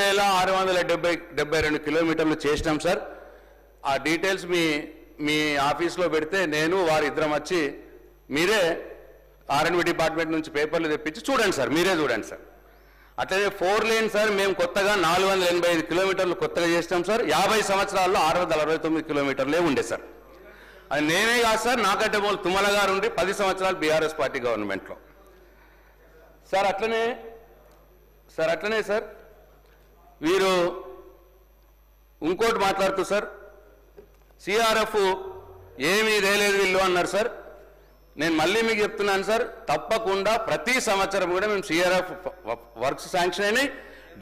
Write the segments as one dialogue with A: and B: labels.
A: 3672 కిలోమీటర్లు చేసినాం సార్. ఆ డీటెయిల్స్ మీ ఆఫీస్లో పెడితే నేను వారి ఇద్దరం వచ్చి మీరే R&B డిపార్ట్మెంట్ నుంచి పేపర్లు తెప్పించి చూడండి సార్, మీరే చూడండి సార్. అట్లనే 4 లేన్ సార్ మేము కొత్తగా 485 కిలోమీటర్లు కొత్తగా చేసినాం సార్. 50 సంవత్సరాల్లో 669 కిలోమీటర్లే ఉండే సార్. అది నేనే కాదు సార్, నాకంటే వాళ్ళు తుమ్మల గారు ఉండి 10 సంవత్సరాలు బీఆర్ఎస్ పార్టీ గవర్నమెంట్లో సార్. అట్లనే సార్ వీరు ఇంకోటి మాట్లాడుతూ సార్ సిఆర్ఎఫ్ ఏమీ తేలేదు వీళ్ళు అన్నారు సార్. నేను మళ్ళీ మీకు చెప్తున్నాను సార్, తప్పకుండా ప్రతి సంవత్సరం కూడా మేము సిఆర్ఎఫ్ వర్క్స్ శాంక్షన్ అయినాయి,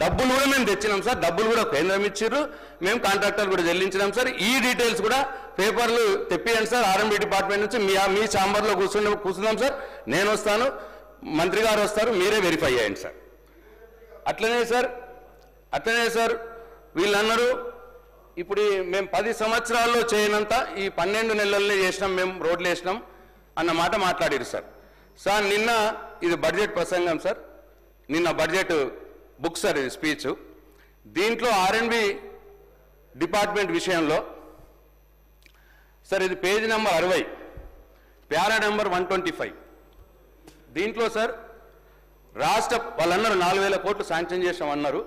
A: డబ్బులు కూడా మేము తెచ్చినాం సార్. డబ్బులు కూడా కేంద్రం ఇచ్చారు, మేము కాంట్రాక్టర్ కూడా చెల్లించినాం సార్. ఈ డీటెయిల్స్ కూడా పేపర్లు తెప్పియండి సార్. R&B డిపార్ట్మెంట్ నుంచి మీ ఛాంబర్లో కూర్చున్నాం సార్. నేను వస్తాను, మంత్రి గారు వస్తారు, మీరే వెరిఫై చేయండి సార్. అట్లనే సార్ వీళ్ళు అన్నారు ఇప్పుడు మేము 10 సంవత్సరాల్లో చేయనంత ఈ 12 నెలల్లో చేసినాం, మేము రోడ్లు వేసినాం అన్న మాట మాట్లాడారు సార్. సార్ నిన్న ఇది బడ్జెట్ ప్రసంగం సార్, నిన్న బడ్జెట్ బుక్ సార్ ఇది స్పీచ్. దీంట్లో R&B డిపార్ట్మెంట్ విషయంలో సార్ ఇది పేజ్ నెంబర్ 60 ప్యారా నెంబర్ 125. దీంట్లో సార్ రాష్ట్ర వాళ్ళన్నారు 4000 కోట్లు శాంక్షన్ చేసామన్నారు,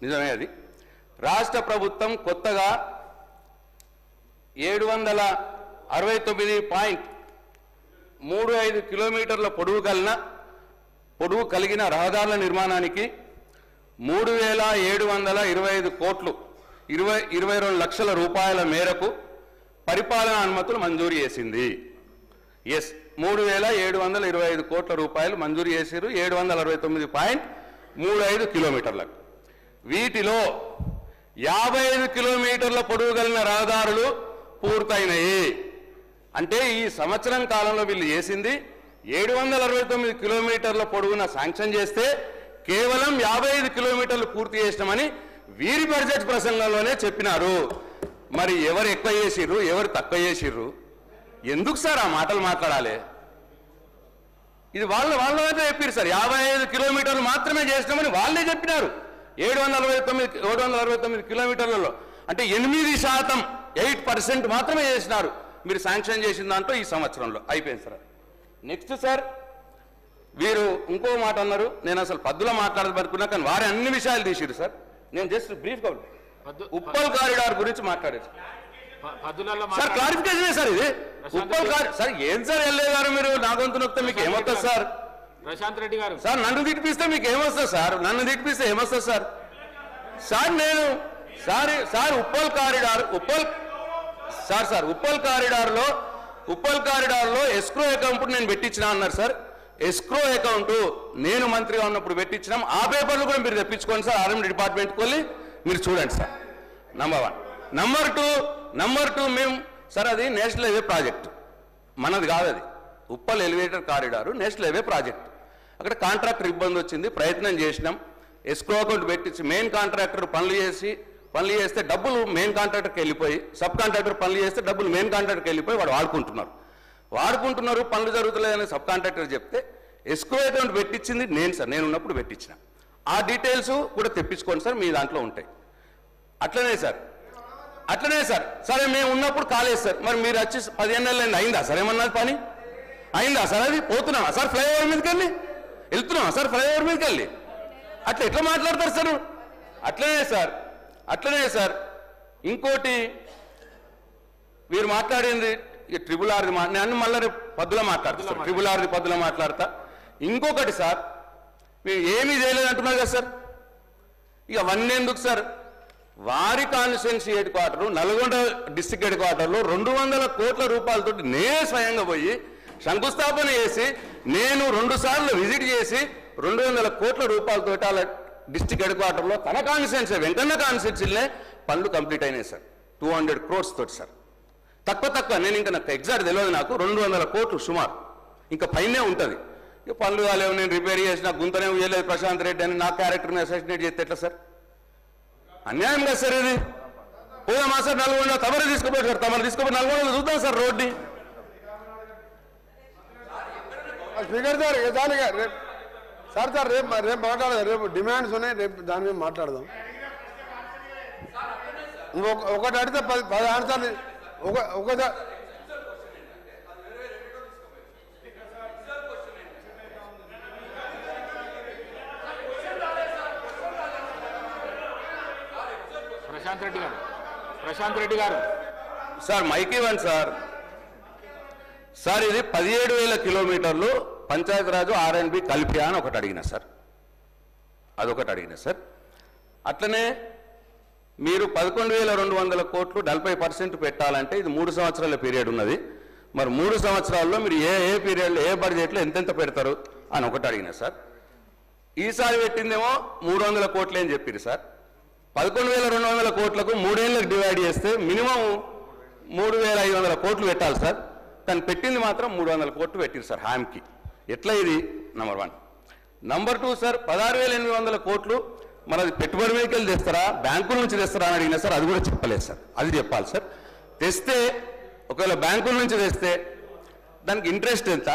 A: నిజమే అది. రాష్ట్ర ప్రభుత్వం కొత్తగా 769.35 కిలోమీటర్ల పొడవు కలిగిన రహదారుల నిర్మాణానికి 3725 కోట్లు 22 లక్షల రూపాయల మేరకు పరిపాలనా అనుమతులు మంజూరు చేసింది. ఎస్, 3725 కోట్ల రూపాయలు మంజూరు చేశారు 769.35 కిలోమీటర్లకు. వీటిలో 55 కిలోమీటర్ల పొడవు కలిగిన రహదారులు పూర్తయినాయి. అంటే ఈ సంవత్సరం కాలంలో వీళ్ళు చేసింది 769 కిలోమీటర్ల పొడవున శాంక్షన్ చేస్తే కేవలం 55 కిలోమీటర్లు పూర్తి చేసినామని వీరి బడ్జెట్ ప్రసంగంలోనే చెప్పినారు. మరి ఎవరు ఎక్కువ చేసిర్రు, ఎవరు తక్కువ చేసిర్రు? ఎందుకు సార్ ఆ మాటలు మాట్లాడాలి? ఇది వాళ్ళైతే చెప్పారు సార్, 55 కిలోమీటర్లు మాత్రమే చేసినామని వాళ్ళే చెప్పినారు 769 కిలోమీటర్లలో. అంటే 8% మాత్రమే చేసినారు మీరు శాంక్షన్ చేసిన దాంట్లో ఈ సంవత్సరంలో. అయిపోయింది సార్. నెక్స్ట్ సార్ వీరు ఇంకో మాట అన్నారు, నేను అసలు పద్దులో మాట్లాడదనుకున్నా కానీ వారి అన్ని విషయాలు తీసిరు సార్. నేను జస్ట్ బ్రీఫ్గా ఉప్పల్ కారిడార్ గురించి మాట్లాడారు సార్. క్లారిఫికేషన్ సార్ ఇది ఉప్పల్ సార్. ఏం సార్ ఎల్ఏ గారు మీరు నాగొంతు నొక్కితే మీకు ఏమవుతుంది సార్?
B: ప్రశాంత్ రెడ్డి గారు
A: సార్ నన్ను తిట్టిపిస్తే మీకు ఏమొస్తుంది సార్? నన్ను తిట్టిపిస్తే ఏమొస్తుంది సార్? సార్ నేను సార్ ఉప్పల్ కారిడార్లో ఎస్క్రో అకౌంట్ నేను పెట్టించినా అన్నారు సార్. ఎస్క్రో అకౌంట్ నేను మంత్రిగా ఉన్నప్పుడు పెట్టించినాం. ఆ పేపర్లు కూడా మీరు తెప్పించుకోండి సార్, R&B డిపార్ట్మెంట్కి వెళ్ళి మీరు చూడండి సార్. నంబర్ 1. నంబర్ 2 మేము సార్ అది నేషనల్ హైవే ప్రాజెక్ట్, మనది కాదు అది. Uppal elevated corridor national highway project. అక్కడ కాంట్రాక్టర్ ఇబ్బంది వచ్చింది, ప్రయత్నం చేసినాం. ఎస్క్రో అకౌంట్ పెట్టించి మెయిన్ కాంట్రాక్టర్ పనులు చేస్తే డబ్బులు మెయిన్ కాంట్రాక్టర్కి వెళ్ళిపోయి, సబ్ కాంట్రాక్టర్ పనులు చేస్తే డబ్బులు మెయిన్ కాంట్రాక్టర్కి వెళ్ళిపోయి వాడు వాడుకుంటున్నారు పనులు జరుగుతలేదని సబ్ కాంట్రాక్టర్ చెప్తే ఎస్క్రో అకౌంట్ పెట్టించింది నేను సార్, నేను ఉన్నప్పుడు పెట్టించిన. ఆ డీటెయిల్స్ కూడా తెప్పించుకోండి సార్, మీ దాంట్లో ఉంటాయి. అట్లనే సార్ సరే మేము ఉన్నప్పుడు కాలేదు సార్. మరి మీరు వచ్చి 15 నెలలు అయిందా సార్? ఏమన్నా పని అయిందా సార్? అది పోతున్నావా సార్ ఫ్లైఓవర్ మీదకి వెళ్ళి? వెళ్తున్నావా సార్ ఫ్లైఓవర్ మీదకి వెళ్ళి? అట్లా ఎట్లా మాట్లాడతారు సార్? అట్లనే సార్ ఇంకోటి వీరు మాట్లాడింది ట్రిపుల్ ఆర్ది నేను మళ్ళీ రేపు పద్దులో మాట్లాడతా సార్, ట్రిపుల్ ఆర్ది పద్దులో మాట్లాడతా. ఇంకొకటి సార్ మీరు ఏమీ చేయలేదు అంటున్నారు కదా సార్, ఇక అవన్నీ ఎందుకు సార్? వారి constituency head quarter Nalgonda district head క్వార్టర్లో 200 కోట్ల రూపాయలతో నేనే స్వయంగా పోయి శంకుస్థాపన చేసి నేను 2 సార్లు విజిట్ చేసి 200 కోట్ల రూపాయలతో అలా డిస్ట్రిక్ట్ హెడ్ క్వార్టర్లో తన కాన్స్టిట్యున్సీ వెంకన్న కాన్స్టిట్యున్సీలే పనులు కంప్లీట్ అయినాయి సార్. 200 crores తోటి సార్. తక్కువ నేను ఇంకా నాకు ఎగ్జాక్ట్ తెలియదు, నాకు 200 కోట్లు సుమారు, ఇంకా పైనే ఉంటుంది. ఇక పనులు కాలేవు, నేను రిపేర్ చేసిన గుంతనే వేయలేదు ప్రశాంత్ రెడ్డి అని నా క్యారెక్టర్ని అసోసియేట్ చేస్తే ఎట్లా సార్? అన్యాయం కదా సార్ ఇది. పోదామా సార్ నల్గొండ? తమరు తీసుకుపోయి సార్, నల్గొండలో చూద్దాం సార్ రోడ్ని.
C: స్పీకర్ సార్ సార్ రేపు మాట్లాడదాం, రేపు డిమాండ్స్ ఉన్నాయి, రేపు దాని మీద మాట్లాడదాం నువ్వు ఒకటి అడిగితే 10 ఆన్సర్లు ఒక
B: ప్రశాంత్ రెడ్డి గారు
A: సార్ మైక్ ఇవ్వండి సార్. సార్ ఇది 17,000 కిలోమీటర్లు పంచాయతీరాజు R&B కలిపి అని ఒకటి అడిగిన సార్, అదొకటి అడిగిన సార్. అట్లనే మీరు 11,200 కోట్లు 40% పెట్టాలంటే ఇది 3 సంవత్సరాల పీరియడ్ ఉన్నది. మరి 3 సంవత్సరాల్లో మీరు ఏ పీరియడ్లో ఏ బడ్జెట్లో ఎంతెంత పెడతారు అని ఒకటి అడిగిన సార్. ఈసారి పెట్టిందేమో 300 కోట్లే అని చెప్పారు సార్. 11,200 కోట్లకు 3 ఏళ్ళకి డివైడ్ చేస్తే మినిమం 3,500 కోట్లు పెట్టాలి సార్. కానీ పెట్టింది మాత్రం 300 కోట్లు పెట్టింది సార్ హామ్కి. ఎట్లా ఇది? నంబర్ 1. నంబర్ 2 సార్ 16,800 కోట్లు మనది పెట్టుబడి మీదకి తెస్తారా బ్యాంకుల నుంచి తెస్తారా అని అడిగినా సార్, అది కూడా చెప్పలేదు సార్. అది చెప్పాలి సార్. తెస్తే ఒకవేళ బ్యాంకుల నుంచి తెస్తే దానికి ఇంట్రెస్ట్ ఎంత,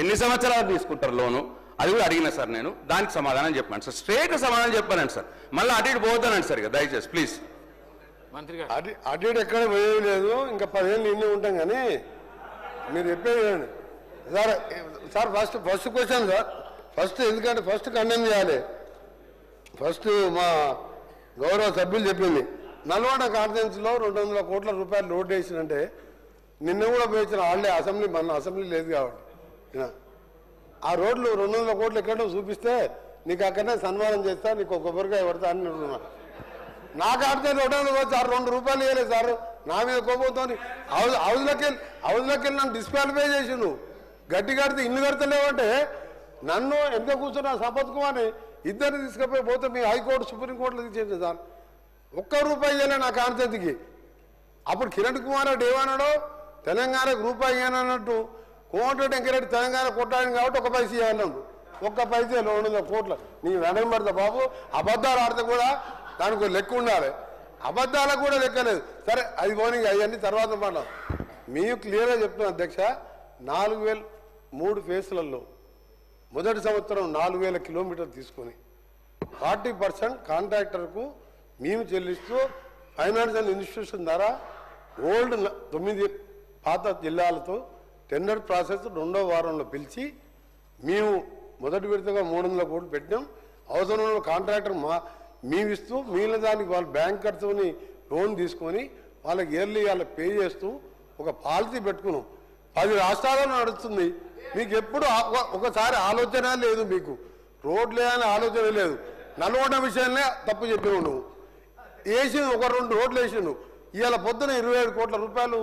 A: ఎన్ని సంవత్సరాలు తీసుకుంటారు లోను, అది కూడా అడిగినా సార్. నేను దానికి సమాధానం చెప్పాను సార్, స్ట్రేట్ సమాధానం చెప్పానండి సార్. మళ్ళీ అటు ఇటు పోతానండి సార్, ఇక దయచేసి ప్లీజ్.
B: మంత్రి గారు
C: అటు ఇటు ఎక్కడ పోయేది లేదు, ఇంకా 10 ఏళ్ళు ఇన్ని ఉంటాం. కానీ మీరు చెప్పేది sir. Sir first question sir, ఎందుకంటే ఫస్ట్ కండెమ్ చేయాలి. ఫస్ట్ మా గౌరవ సభ్యులు చెప్పింది నల్గొండ కాన్ఫరెన్స్లో 200 కోట్ల రూపాయలు లోడ్ వేసినంటే నిన్న కూడా పోయించిన వాళ్ళే అసెంబ్లీ, మన అసెంబ్లీ లేదు కాబట్టి ఆ రోడ్లు 200 కోట్లు ఎక్కడో చూపిస్తే నీకు అక్కడనే సన్మానం చేస్తా, నీకు ఒక కొబ్బరికాయ పడతా అని నాకు ఆడితే 200 సార్ 2 రూపాయలు ఇవ్వలేదు సార్. నా మీద కోపంతో హౌజ్లోకి వెళ్ళి నన్ను డిస్క్వాలిఫై చేసి నువ్వు గట్టి కడితే ఇల్లు కడతలేవంటే నన్ను ఎంత కూర్చున్నా సంపత్ కుమార్ని ఇద్దరిని తీసుకుపోయి పోతే మీ హైకోర్టు సుప్రీంకోర్టులో తీసేది సార్. 1 రూపాయి ఇవ్వలే నా కాన్సెన్స్కి. అప్పుడు కిరణ్ కుమార్ రెడ్డి ఏమన్నాడో తెలంగాణకు రూపాయి ఇవ్వనన్నట్టు కోమటిరెడ్డి వెంకరెడ్డి తెలంగాణ కొట్టాడు కాబట్టి 1 పైసా ఇవ్వాలన్నాడు. 1 పైసే 200 కోట్ల నీ వెనక పడతా బాబు. అబద్ధాలు ఆడితే కూడా దానికి లెక్క ఉండాలి, అబద్ధాలకు కూడా లెక్కలేదు. సరే అది పోనీ అవన్నీ తర్వాత మాట. మేము క్లియర్గా చెప్తున్నాం అధ్యక్ష, 4,000 3 ఫేజ్లలో మొదటి సంవత్సరం 4,000 కిలోమీటర్లు తీసుకొని 40% కాంట్రాక్టర్కు మేము చెల్లిస్తూ ఫైనాన్షియల్ ఇన్స్టిట్యూషన్ ద్వారా ఓల్డ్ 9 పాత జిల్లాలతో టెండర్ ప్రాసెస్ 2వ వారంలో పిలిచి మేము మొదటి విడతగా 300 కోట్లు పెట్టినాం. అవసరంలో కాంట్రాక్టర్ మేము ఇస్తూ మిగిలిన దానికి వాళ్ళు బ్యాంకర్తోని లోన్ తీసుకొని వాళ్ళకి ఇయర్లీ వాళ్ళకి పే చేస్తూ ఒక పాలసీ పెట్టుకున్నాం. 10 రాష్ట్రాలలో నడుస్తుంది. మీకు ఎప్పుడు ఒకసారి ఆలోచన లేదు, మీకు రోడ్లే అని ఆలోచన లేదు. నల్గొండ విషయంలో తప్పు చెప్పినావు నువ్వు. వేసి 1-2 రోడ్లు వేసిండు. ఇవాళ పొద్దున 27 కోట్ల రూపాయలు